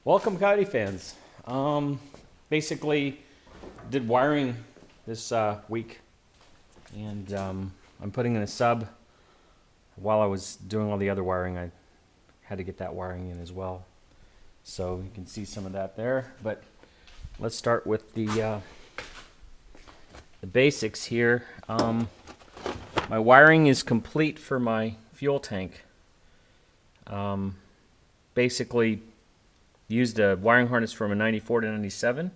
Welcome, Coyote fans. Basically, did wiring this week, and I'm putting in a sub. While I was doing all the other wiring, I had to get that wiring in as well. So you can see some of that there. But let's start with the basics here. My wiring is complete for my fuel tank. Basically, used a wiring harness from a 94 to 97,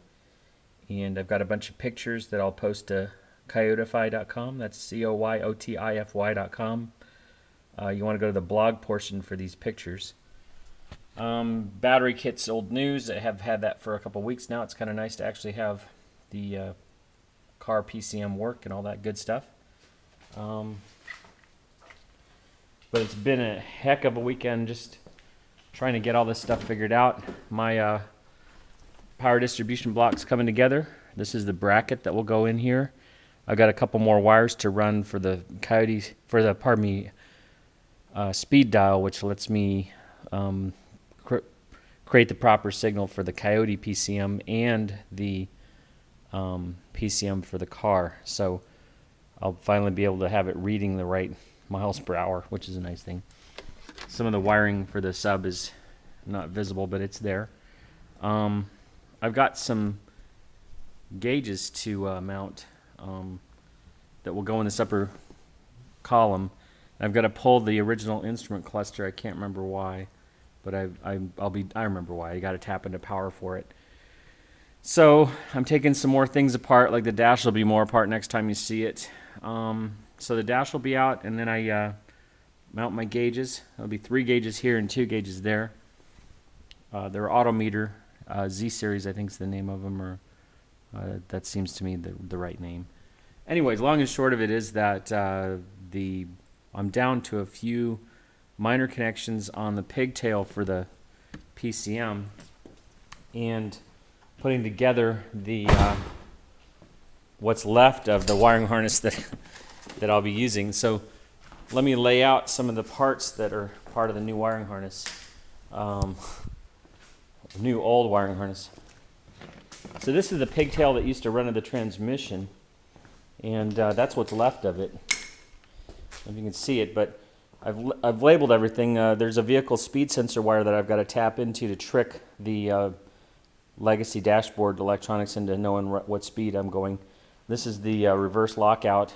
and I've got a bunch of pictures that I'll post to Coyotify.com. That's Coyotify.com. You want to go to the blog portion for these pictures. Battery kit's old news. I have had that for a couple weeks now. It's kind of nice to actually have the car PCM work and all that good stuff. But it's been a heck of a weekend just trying to get all this stuff figured out. My power distribution block's coming together. This is the bracket that will go in here. I've got a couple more wires to run for the Coyote, speed dial, which lets me create the proper signal for the Coyote PCM and the PCM for the car. So I'll finally be able to have it reading the right miles per hour, which is a nice thing. Some of the wiring for the sub is not visible, but it's there. I've got some gauges to mount that will go in this upper column. I've got to pull the original instrument cluster. I can't remember why, but I remember why. I got to tap into power for it. So I'm taking some more things apart, like the dash will be more apart next time you see it. So the dash will be out, and then I mount my gauges. There'll be 3 gauges here and 2 gauges there. They're Autometer Z series, I think is the name of them, or that seems to me the right name. Anyways, long and short of it is that I'm down to a few minor connections on the pigtail for the PCM, and putting together the what's left of the wiring harness that I'll be using. So let me lay out some of the parts that are part of the new wiring harness, new old wiring harness. So this is the pigtail that used to run to the transmission, and that's what's left of it. If you can see it, but I've labeled everything. There's a vehicle speed sensor wire that I've got to tap into to trick the legacy dashboard electronics into knowing what speed I'm going. This is the reverse lockout.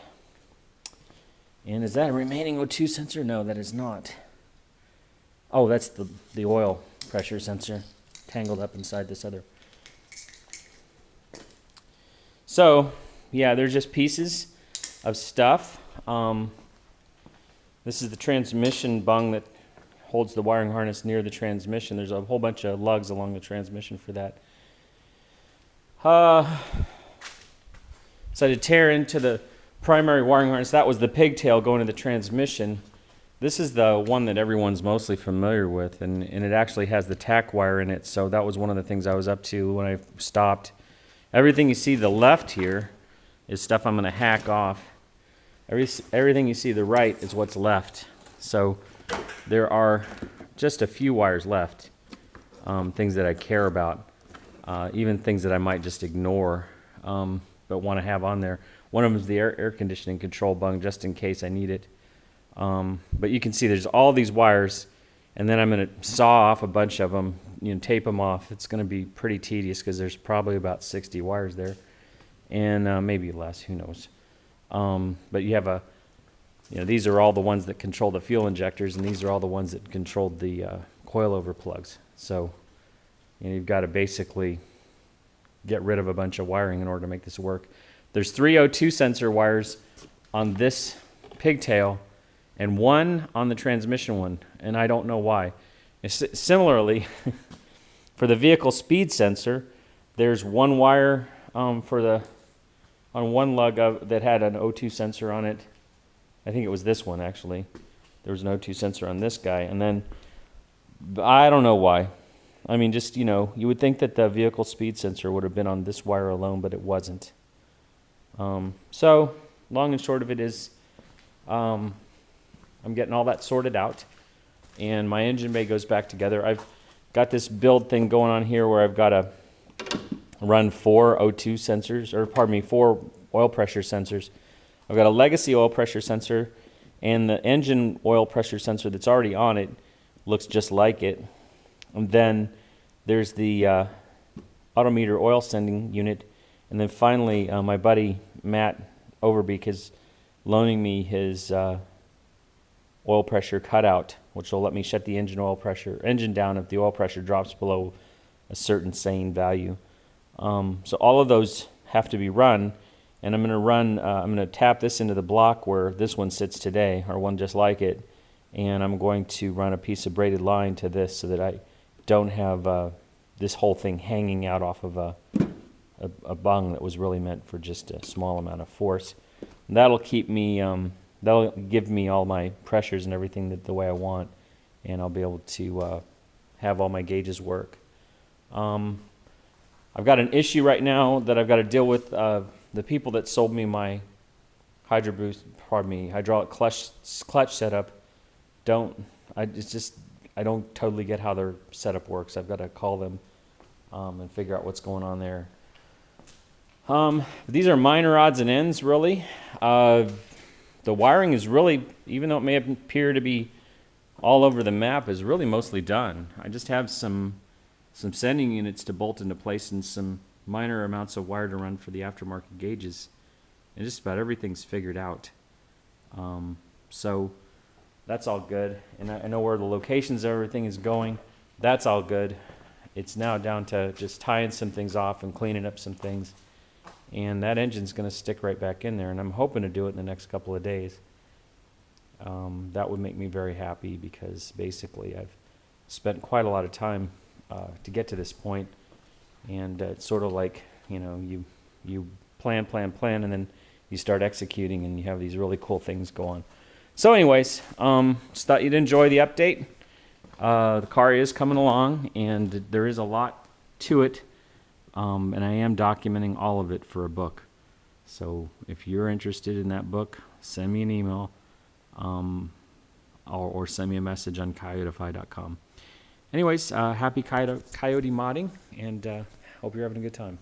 And is that a remaining O2 sensor? No, that is not. Oh, that's the oil pressure sensor tangled up inside this other. So, yeah, there's just pieces of stuff. This is the transmission bung that holds the wiring harness near the transmission. There's a whole bunch of lugs along the transmission for that. So to tear into the primary wiring harness, that was the pigtail going to the transmission. This is the one that everyone's mostly familiar with, and it actually has the tack wire in it, so that was one of the things I was up to when I stopped. Everything you see to the left here is stuff I'm going to hack off. Everything you see to the right is what's left. So there are just a few wires left, things that I care about, even things that I might just ignore, but want to have on there. One of them is the air conditioning control bung, just in case I need it. But you can see there's all these wires, and then I'm going to saw off a bunch of them, tape them off. It's going to be pretty tedious because there's probably about 60 wires there, and maybe less, who knows. But you have these are all the ones that control the fuel injectors, and these are all the ones that controlled the coilover plugs. So you've got to basically get rid of a bunch of wiring in order to make this work. There's 3 O2 sensor wires on this pigtail and 1 on the transmission one, and I don't know why. Similarly, for the vehicle speed sensor, there's 1 wire on one lug that had an O2 sensor on it. I think it was this one, actually. There was an O2 sensor on this guy, and then I don't know why. I mean, just, you would think that the vehicle speed sensor would have been on this wire alone, but it wasn't. So, long and short of it is, I'm getting all that sorted out, and my engine bay goes back together. I've got this build thing going on here where I've got to run 4 O2 sensors, or pardon me, 4 oil pressure sensors. I've got a legacy oil pressure sensor, and the engine oil pressure sensor that's already on it looks just like it. And then there's the odometer oil sending unit. And then finally, my buddy Matt Overbeek is loaning me his oil pressure cutout, which will let me shut the engine down if the oil pressure drops below a certain sane value. So all of those have to be run, and I'm going to tap this into the block where this one sits today, or one just like it, and I'm going to run a piece of braided line to this so that I don't have this whole thing hanging out off of a bung that was really meant for just a small amount of force. And that'll keep me, that'll give me all my pressures and everything the way I want, and I'll be able to have all my gauges work. I've got an issue right now that I've got to deal with. The people that sold me my hydraulic clutch setup I don't totally get how their setup works. I've got to call them and figure out what's going on there. These are minor odds and ends, really. The wiring is really, even though it may appear to be all over the map, is really mostly done. I just have some sending units to bolt into place and some minor amounts of wire to run for the aftermarket gauges, and just about everything's figured out. So that's all good, and I know where the locations of everything is going. That's all good. It's now down to just tying some things off and cleaning up some things, and that engine's going to stick right back in there, and I'm hoping to do it in the next couple of days. That would make me very happy, because basically I've spent quite a lot of time to get to this point, and it's sort of like, you plan, and then you start executing, and you have these really cool things go on. So anyways, just thought you'd enjoy the update. The car is coming along, and there is a lot to it, and I am documenting all of it for a book. So if you're interested in that book, send me an email, or send me a message on coyotify.com. Anyways, happy coyote modding, and hope you're having a good time.